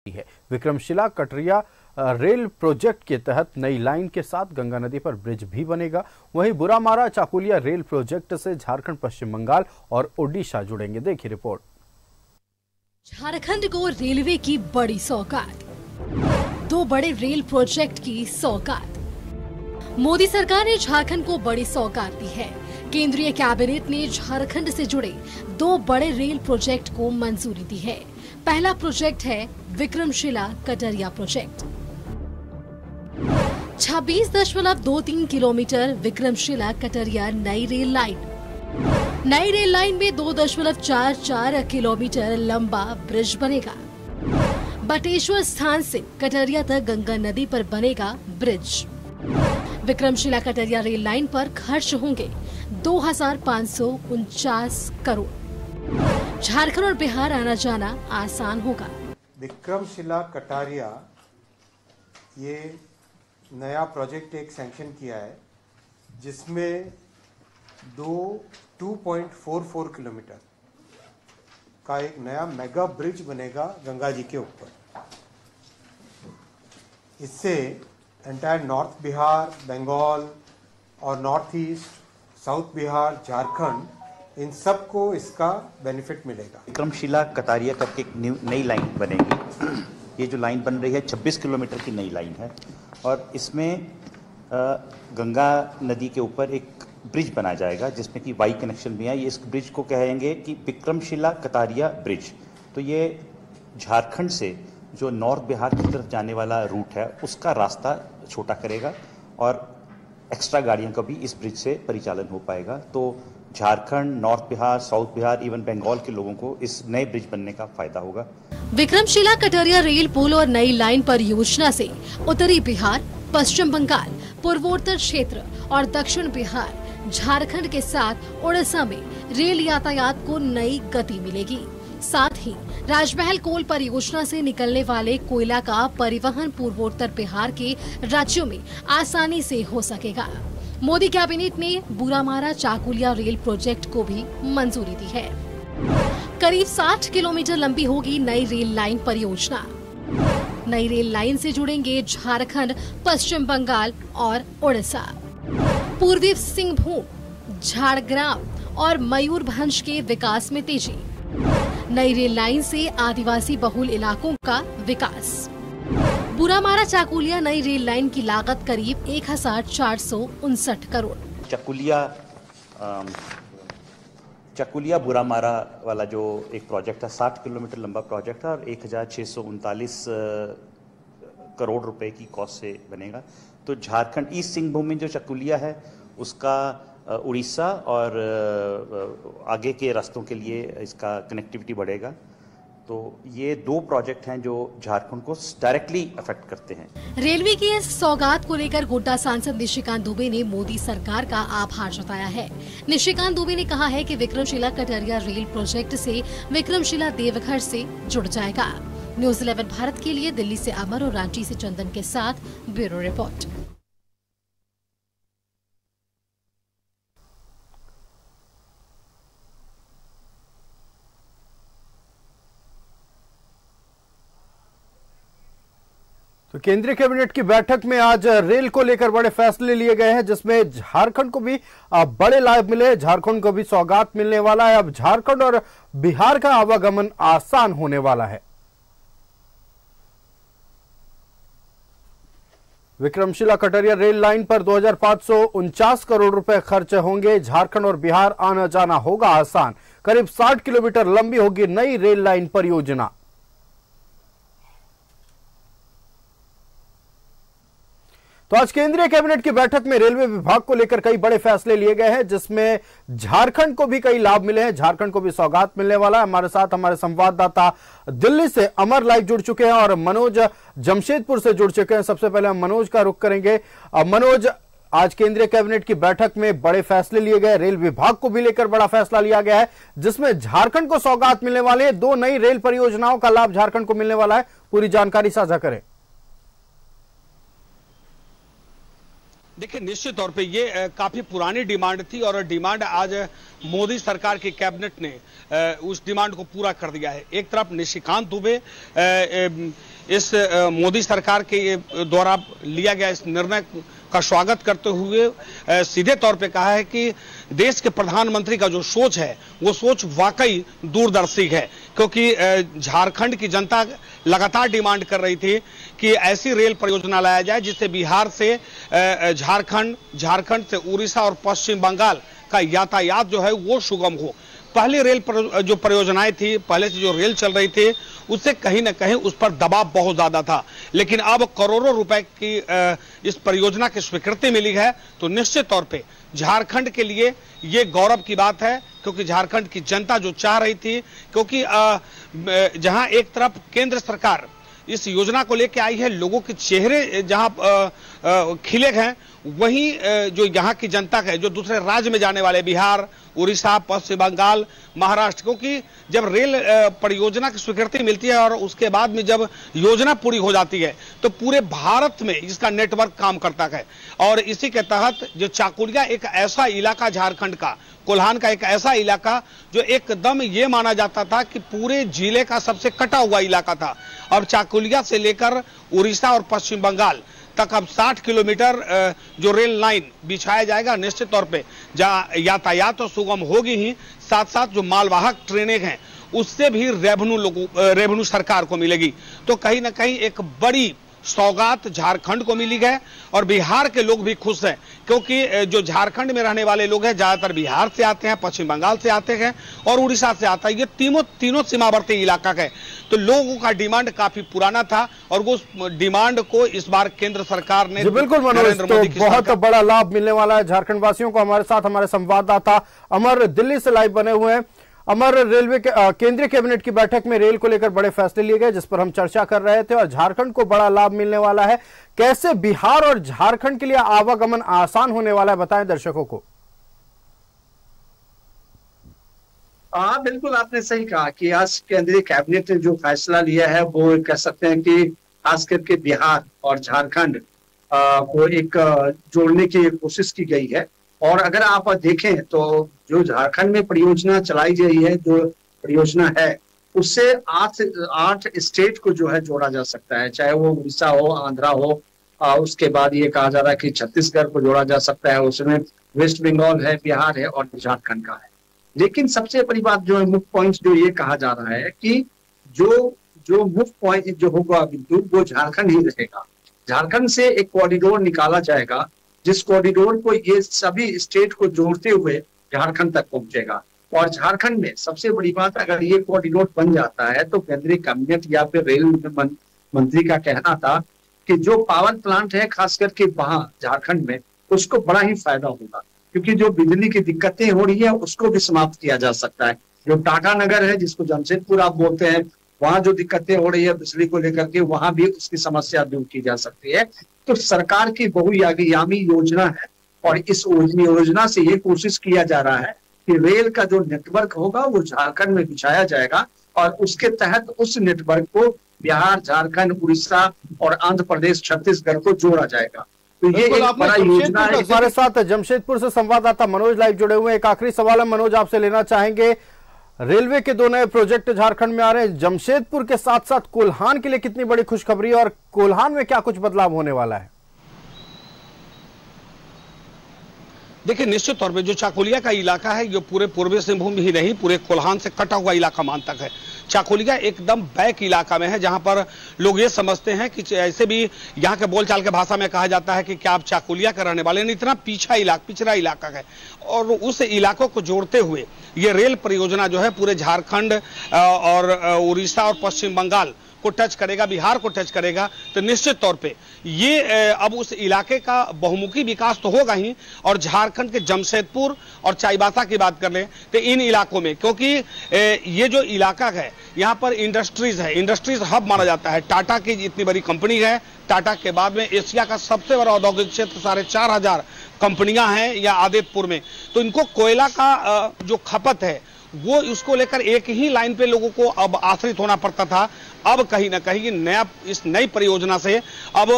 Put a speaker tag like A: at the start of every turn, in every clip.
A: है। Vikramshila Katariya rail project के तहत नई लाइन के साथ गंगा नदी पर ब्रिज भी बनेगा। वहीं बुरामारा चाकुलिया रेल प्रोजेक्ट से झारखंड, पश्चिम बंगाल और ओडिशा जुड़ेंगे। देखिए रिपोर्ट।
B: झारखंड को रेलवे की बड़ी सौगात, 2 बड़े रेल प्रोजेक्ट की सौगात। मोदी सरकार ने झारखंड को बड़ी सौगात दी है। केंद्रीय कैबिनेट ने झारखंड से जुड़े 2 बड़े रेल प्रोजेक्ट को मंजूरी दी है। पहला प्रोजेक्ट है विक्रमशिला कटरिया प्रोजेक्ट। 26.23 किलोमीटर विक्रमशिला कटरिया नई रेल लाइन। नई रेल लाइन में 2.44 किलोमीटर लंबा ब्रिज बनेगा। बटेश्वर स्थान से कटरिया तक गंगा नदी पर बनेगा bridge. Vikramshila Katariya rail line पर खर्च होंगे 2549 करोड़। झारखंड और बिहार आना जाना आसान होगा।
C: विक्रमशिला कटारिया ये नया प्रोजेक्ट एक सैंक्शन किया है, जिसमें 2.44 किलोमीटर का एक नया मेगा ब्रिज बनेगा गंगा जी के ऊपर। इससे एंटायर नॉर्थ बिहार, बंगाल और north east, south Bihar, Jharkhand, इन सबको इसका बेनिफिट मिलेगा।
D: विक्रमशिला कटारिया करके एक नई लाइन बनेगी। ये जो लाइन बन रही है 26 किलोमीटर की नई लाइन है और इसमें गंगा नदी के ऊपर एक ब्रिज बना जाएगा, जिसमें कि वाई कनेक्शन भी है। ये इस ब्रिज को कहेंगे कि विक्रमशिला कटारिया ब्रिज। तो ये झारखंड से जो नॉर्थ बिहार की तरफ जाने वाला रूट है उसका रास्ता छोटा करेगा और एक्स्ट्रा गाड़ियों का भी इस ब्रिज से परिचालन हो पाएगा। तो Jharkhand, north Bihar, south Bihar, even Bengal के लोगों को इस नए ब्रिज बनने का फायदा होगा।
B: विक्रमशिला कटरिया रेल पुल और नई लाइन परियोजना से उत्तरी बिहार, पश्चिम बंगाल, पूर्वोत्तर क्षेत्र और दक्षिण बिहार, झारखंड के साथ ओडिशा में रेल यातायात को नई गति मिलेगी। साथ ही राजमहल कोल परियोजना से निकलने वाले कोयला का परिवहन पूर्वोत्तर बिहार के राज्यों में आसानी से हो सकेगा। मोदी कैबिनेट ने बुरामारा चाकुलिया रेल प्रोजेक्ट को भी मंजूरी दी है। करीब 60 किलोमीटर लंबी होगी नई रेल लाइन परियोजना। नई रेल लाइन से जुड़ेंगे झारखंड, पश्चिम बंगाल और ओडिशा। पूर्वी सिंहभूम, झारग्राम और मयूरभंज के विकास में तेजी। नई रेल लाइन से आदिवासी बहुल इलाकों का विकास। बुरामारा चाकुलिया नई रेल लाइन की लागत करीब 1459 करोड़।
D: चाकुलिया बुरामारा वाला जो एक प्रोजेक्ट है 60 किलोमीटर लंबा प्रोजेक्ट है और 1639 करोड़ रुपए की कॉस्ट से बनेगा। तो झारखंड ईस्ट सिंहभूम में जो चाकुलिया है उसका उड़ीसा और आगे के रास्तों के लिए इसका कनेक्टिविटी बढ़ेगा। तो ये 2 प्रोजेक्ट हैं जो झारखंड को डायरेक्टली अफेक्ट करते हैं।
B: रेलवे की इस सौगात को लेकर गोड्डा सांसद निशिकांत दुबे ने मोदी सरकार का आभार जताया है। निशिकांत दुबे ने कहा है कि विक्रमशिला कटरिया रेल प्रोजेक्ट से विक्रमशिला देवघर से जुड़ जाएगा। न्यूज़ 11 भारत के लिए दिल्ली से अमर और रांची से चंदन के साथ ब्यूरो रिपोर्ट।
A: तो केंद्रीय कैबिनेट की बैठक में आज रेल को लेकर बड़े फैसले लिए गए हैं, जिसमें झारखंड को भी बड़े लाभ मिले। झारखंड को भी सौगात मिलने वाला है। अब झारखंड और बिहार का आवागमन आसान होने वाला है। विक्रमशिला कटरिया रेल लाइन पर 2549 करोड़ रुपए खर्च होंगे। झारखंड और बिहार आना जाना होगा आसान। करीब 60 किलोमीटर लंबी होगी नई रेल लाइन परियोजना। तो आज केंद्रीय कैबिनेट की बैठक में रेलवे विभाग को लेकर कई बड़े फैसले लिए गए हैं, जिसमें झारखंड को भी कई लाभ मिले हैं। झारखंड को भी सौगात मिलने वाला है। हमारे साथ हमारे संवाददाता दिल्ली से अमर लाइव जुड़ चुके हैं और मनोज जमशेदपुर से जुड़ चुके हैं। सबसे पहले हम मनोज का रुख करेंगे। मनोज, आज केंद्रीय कैबिनेट की बैठक में बड़े फैसले लिए गए। रेल विभाग को भी लेकर बड़ा फैसला लिया गया है, जिसमें झारखंड को सौगात मिलने वाले हैं। 2 नई रेल परियोजनाओं का लाभ झारखंड को मिलने वाला है। पूरी जानकारी साझा करें।
E: देखिए, निश्चित तौर पे ये काफी पुरानी डिमांड थी और डिमांड आज मोदी सरकार की कैबिनेट ने उस डिमांड को पूरा कर दिया है। एक तरफ निशिकांत दुबे इस मोदी सरकार के द्वारा लिया गया इस निर्णय का स्वागत करते हुए सीधे तौर पे कहा है कि देश के प्रधानमंत्री का जो सोच है वो सोच वाकई दूरदर्शी है, क्योंकि झारखंड की जनता लगातार डिमांड कर रही थी कि ऐसी रेल परियोजना लाया जाए जिससे बिहार से झारखंड, झारखंड से उड़ीसा और पश्चिम बंगाल का यातायात जो है वो सुगम हो। पहली रेल जो परियोजनाएं थी, पहले से जो रेल चल रही थी, उससे कहीं ना कहीं उस पर दबाव बहुत ज्यादा था, लेकिन अब करोड़ों रुपए की इस परियोजना की स्वीकृति मिली है तो निश्चित तौर पे झारखंड के लिए ये गौरव की बात है, क्योंकि झारखंड की जनता जो चाह रही थी, क्योंकि जहां एक तरफ केंद्र सरकार इस योजना को लेकर आई है, लोगों के चेहरे जहां खिले हैं, वहीं जो यहाँ की जनता है, जो दूसरे राज्य में जाने वाले बिहार, उड़ीसा, पश्चिम बंगाल, महाराष्ट्र, क्योंकि जब रेल परियोजना की स्वीकृति मिलती है और उसके बाद में जब योजना पूरी हो जाती है तो पूरे भारत में इसका नेटवर्क काम करता है। और इसी के तहत जो चाकुलिया एक ऐसा इलाका, झारखंड का कोल्हान का एक ऐसा इलाका जो एकदम ये माना जाता था कि पूरे जिले का सबसे कटा हुआ इलाका था, अब चाकुलिया से लेकर उड़ीसा और पश्चिम बंगाल तक अब 60 किलोमीटर जो रेल लाइन बिछाया जाएगा। निश्चित तौर पे जहां यातायात तो सुगम होगी ही, साथ साथ जो मालवाहक ट्रेनें हैं उससे भी रेवेन्यू सरकार को मिलेगी। तो कहीं ना कहीं एक बड़ी सौगात झारखंड को मिली है और बिहार के लोग भी खुश हैं, क्योंकि जो झारखंड में रहने वाले लोग हैं ज्यादातर बिहार से आते हैं, पश्चिम बंगाल से आते हैं और उड़ीसा से आता है। ये तीनों सीमावर्ती इलाका है, तो लोगों का डिमांड काफी पुराना था और वो डिमांड को इस बार केंद्र सरकार ने
A: बिल्कुल मनोज, तो बहुत बड़ा लाभ मिलने वाला है झारखंड वासियों को। हमारे साथ हमारे संवाददाता अमर दिल्ली से लाइव बने हुए हैं। अमर, रेलवे के केंद्रीय कैबिनेट की बैठक में रेल को लेकर बड़े फैसले लिए गए जिस पर हम चर्चा कर रहे थे और झारखंड को बड़ा लाभ मिलने वाला है। कैसे बिहार और झारखंड के लिए आवागमन आसान होने वाला है, बताएं दर्शकों को।
F: हाँ बिल्कुल, आपने सही कहा कि आज केंद्रीय कैबिनेट ने जो फैसला लिया है वो कह सकते हैं कि खास करके बिहार और झारखंड को एक जोड़ने की कोशिश की गई है। और अगर आप देखें तो जो झारखंड में परियोजना चलाई गई है, जो परियोजना है उससे 8 स्टेट को जो है जोड़ा जा सकता है, चाहे वो उड़ीसा हो, आंध्रा हो, उसके बाद ये कहा जा रहा है कि छत्तीसगढ़ को जोड़ा जा सकता है, उसमें वेस्ट बंगाल है, बिहार है और झारखंड का है। लेकिन सबसे बड़ी बात जो है, मुख्य पॉइंट जो ये कहा जा रहा है कि जो मुख्य पॉइंट जो होगा वो झारखंड ही रहेगा। झारखंड से एक कॉरिडोर निकाला जाएगा जिस कॉरिडोर को ये सभी स्टेट को जोड़ते हुए झारखंड तक पहुंचेगा। और झारखंड में सबसे बड़ी बात, अगर ये कॉरिडोर बन जाता है तो केंद्रीय कैबिनेट या फिर रेल मंत्री का कहना था कि जो पावर प्लांट है खास करके वहां झारखंड में, उसको बड़ा ही फायदा होगा, क्योंकि जो बिजली की दिक्कतें हो रही है उसको भी समाप्त किया जा सकता है। जो टाटा नगर है जिसको जमशेदपुर आप बोलते हैं, वहां जो दिक्कतें हो रही है बिजली को लेकर के, वहां भी उसकी समस्या दूर की जा सकती है। तो सरकार की बहुआयामी योजना है और इस योजना से ये कोशिश किया जा रहा है कि रेल का जो नेटवर्क होगा वो झारखंड में बिछाया जाएगा और उसके तहत उस नेटवर्क को बिहार, झारखंड, उड़ीसा और आंध्र प्रदेश, छत्तीसगढ़ को जोड़ा जाएगा। तो ये एक बड़ा योजना है।
A: हमारे साथ जमशेदपुर से संवाददाता मनोज लाइव जुड़े हुए हैं। एक आखिरी सवाल है मनोज, आपसे लेना चाहेंगे, रेलवे के 2 नए प्रोजेक्ट झारखंड में आ रहे हैं, जमशेदपुर के साथ साथ कोल्हान के लिए कितनी बड़ी खुशखबरी और कोल्हान में क्या कुछ बदलाव होने वाला है?
E: देखिए, निश्चित तौर पे जो चाकुलिया का इलाका है, जो पूरे पूर्वी सिंहभूम ही नहीं, पूरे कोल्हान से कटा हुआ इलाका मान तक है। चाकुलिया एकदम बैक इलाका में है, जहां पर लोग ये समझते हैं कि ऐसे भी यहाँ के बोलचाल के भाषा में कहा जाता है कि क्या आप चाकुलिया का रहने वाले, इतना पिछड़ा इलाका है। और उस इलाकों को जोड़ते हुए ये रेल परियोजना जो है पूरे झारखंड और उड़ीसा और पश्चिम बंगाल को टच करेगा, बिहार को टच करेगा। तो निश्चित तौर पे ये अब उस इलाके का बहुमुखी विकास तो होगा ही। और झारखंड के जमशेदपुर और चाईबासा की बात कर लें तो इन इलाकों में, क्योंकि ये जो इलाका है यहाँ पर इंडस्ट्रीज है, इंडस्ट्रीज हब माना जाता है। टाटा की इतनी बड़ी कंपनी है, टाटा के बाद में एशिया का सबसे बड़ा औद्योगिक क्षेत्र 4,500 कंपनियां हैं या आदित्यपुर में। तो इनको कोयला का जो खपत है वो उसको लेकर एक ही लाइन पे लोगों को अब आश्रित होना पड़ता था, अब कहीं ना कहीं इस नई परियोजना से अब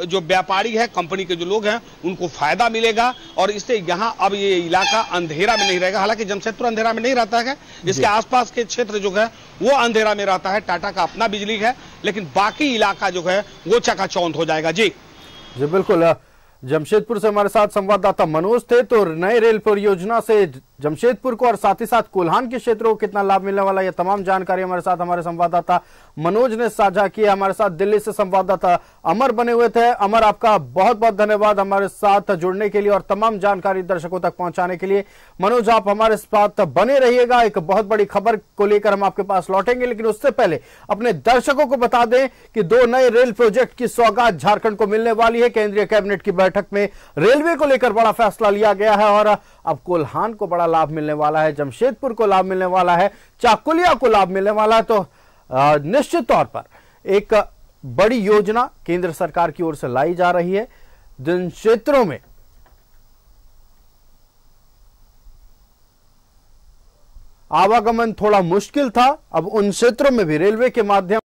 E: जो व्यापारी है, कंपनी के जो लोग हैं, उनको फायदा मिलेगा और इससे यहाँ अब ये इलाका अंधेरा में नहीं रहेगा। हालांकि जमशेदपुर अंधेरा में नहीं रहता है, इसके आसपास के क्षेत्र जो है वो अंधेरा में रहता है। टाटा का अपना बिजली है, लेकिन बाकी इलाका जो है वो चकाचौंध हो जाएगा। जी
A: बिल्कुल। जमशेदपुर से हमारे साथ संवाददाता मनोज थे। तो नए रेल परियोजना से जमशेदपुर को और साथ ही साथ कोल्हान के क्षेत्रों को कितना लाभ मिलने वाला है, ये तमाम जानकारी हमारे साथ हमारे संवाददाता मनोज ने साझा की। हमारे साथ दिल्ली से संवाददाता अमर बने हुए थे। अमर, आपका बहुत बहुत धन्यवाद हमारे साथ जुड़ने के लिए और तमाम जानकारी दर्शकों तक पहुंचाने के लिए। मनोज, आप हमारे साथ बने रहिएगा, एक बहुत बड़ी खबर को लेकर हम आपके पास लौटेंगे, लेकिन उससे पहले अपने दर्शकों को बता दें कि 2 नए रेल प्रोजेक्ट की सौगात झारखंड को मिलने वाली है। केंद्रीय कैबिनेट की बैठक में रेलवे को लेकर बड़ा फैसला लिया गया है और अब कोल्हान को बड़ा लाभ मिलने वाला है, जमशेदपुर को लाभ मिलने वाला है, चाकुलिया को लाभ मिलने वाला है। तो निश्चित तौर पर एक बड़ी योजना केंद्र सरकार की ओर से लाई जा रही है। जिन क्षेत्रों में आवागमन थोड़ा मुश्किल था, अब उन क्षेत्रों में भी रेलवे के माध्यम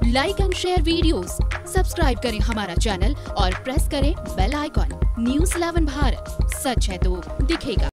G: like and share videos, subscribe करें हमारा चैनल और प्रेस करें बेल आइकॉन। न्यूज़ 11 भारत, सच है तो दिखेगा।